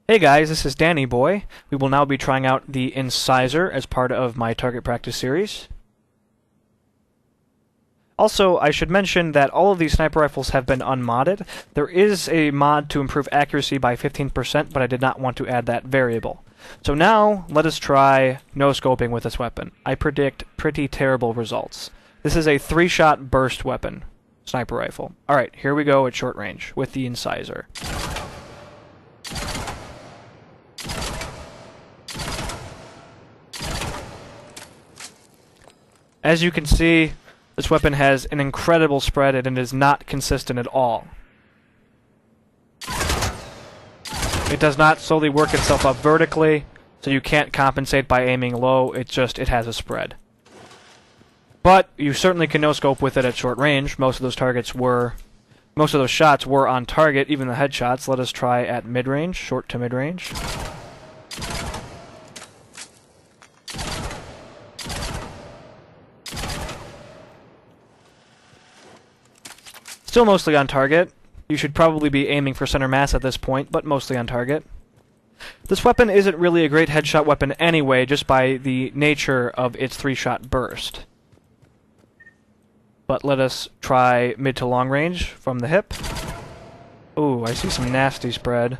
Hey guys, this is Danny Boy. We will now be trying out the Incisor as part of my target practice series. Also, I should mention that all of these sniper rifles have been unmodded. There is a mod to improve accuracy by 15%, but I did not want to add that variable. So now, let us try no-scoping with this weapon. I predict pretty terrible results. This is a 3-shot burst weapon, sniper rifle. Alright, here we go at short range with the Incisor. As you can see, this weapon has an incredible spread and it is not consistent at all. It does not slowly work itself up vertically, so you can't compensate by aiming low, it has a spread. But you certainly can no-scope with it at short range. Most of those shots were on target, even the headshots. Let us try at mid-range, short to mid-range. Still mostly on target. You should probably be aiming for center mass at this point, but mostly on target. This weapon isn't really a great headshot weapon anyway, just by the nature of its 3-shot burst. But let us try mid to long range from the hip. Ooh, I see some nasty spread.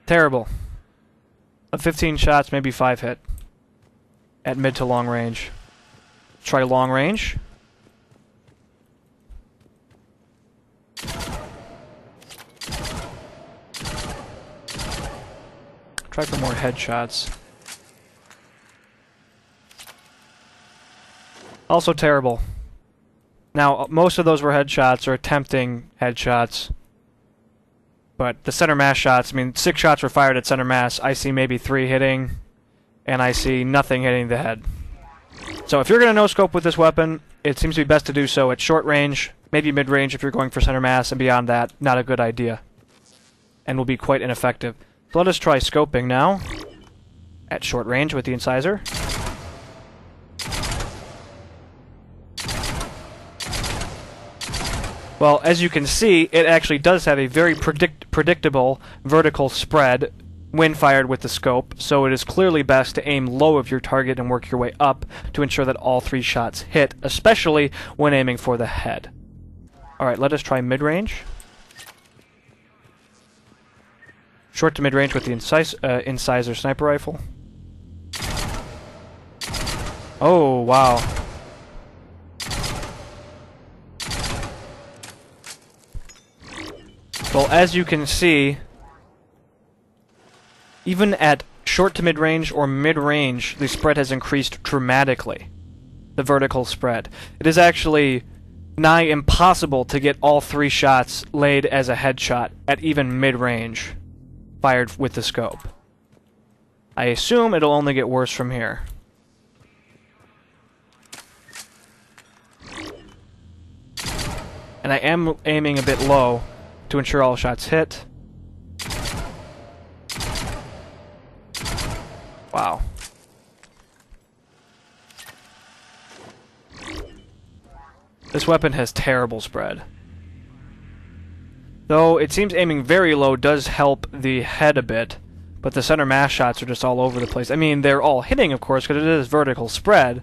Terrible. Of 15 shots, maybe 5 hit. At mid to long range. Try long range. Try for more headshots. Also terrible. Now, most of those were headshots, or attempting headshots. But the center mass shots, I mean, 6 shots were fired at center mass. I see maybe 3 hitting, and I see nothing hitting the head. So if you're going to no-scope with this weapon, it seems to be best to do so at short range, maybe mid-range if you're going for center mass, and beyond that, not a good idea. And will be quite ineffective. So let us try scoping now, at short range with the Incisor. Well, as you can see, it actually does have a very predictable vertical spread when fired with the scope, so it is clearly best to aim low of your target and work your way up to ensure that all 3 shots hit, especially when aiming for the head. Alright, let us try mid-range. Short to mid-range with the Incisor sniper rifle. Oh, wow. Well, as you can see, even at short to mid-range or mid-range, the spread has increased dramatically. The vertical spread. It is actually nigh impossible to get all 3 shots laid as a headshot at even mid-range, fired with the scope. I assume it'll only get worse from here. And I am aiming a bit low to ensure all shots hit. Wow. This weapon has terrible spread. Though it seems aiming very low does help the head a bit, but the center mass shots are just all over the place. I mean, they're all hitting, of course, because it is vertical spread,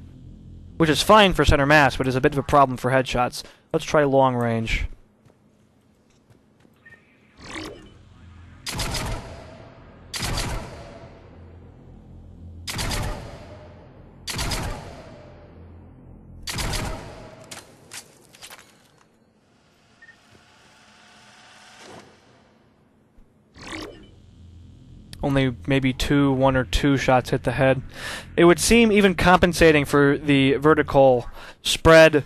which is fine for center mass, but is a bit of a problem for headshots. Let's try long range. Only maybe 1 or 2 shots hit the head. It would seem even compensating for the vertical spread.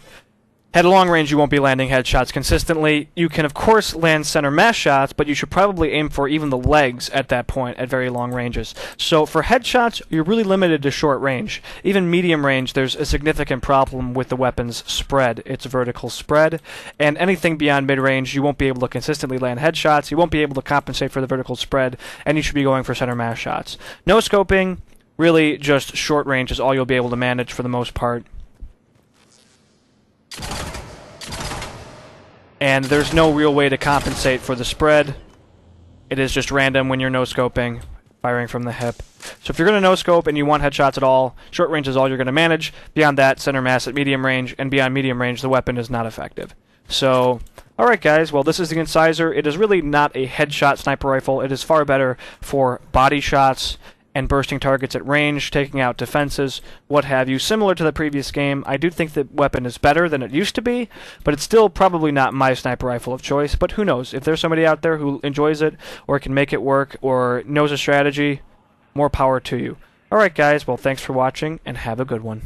At long range, you won't be landing headshots consistently. You can, of course, land center mass shots, but you should probably aim for even the legs at that point at very long ranges. So for headshots, you're really limited to short range. Even medium range, there's a significant problem with the weapon's spread, its vertical spread. And anything beyond mid-range, you won't be able to consistently land headshots. You won't be able to compensate for the vertical spread, and you should be going for center mass shots. No scoping, really just short range is all you'll be able to manage for the most part. and there's no real way to compensate for the spread. It is just random when you're no-scoping, firing from the hip. So if you're going to no-scope and you want headshots at all, short range is all you're going to manage. Beyond that, center mass at medium range, and beyond medium range, the weapon is not effective. So, alright guys, well this is the Incisor. It is really not a headshot sniper rifle. It is far better for body shots and bursting targets at range, taking out defenses, what have you. Similar to the previous game, I do think the weapon is better than it used to be, but it's still probably not my sniper rifle of choice. But who knows? If there's somebody out there who enjoys it, or can make it work, or knows a strategy, more power to you. Alright guys, well thanks for watching, and have a good one.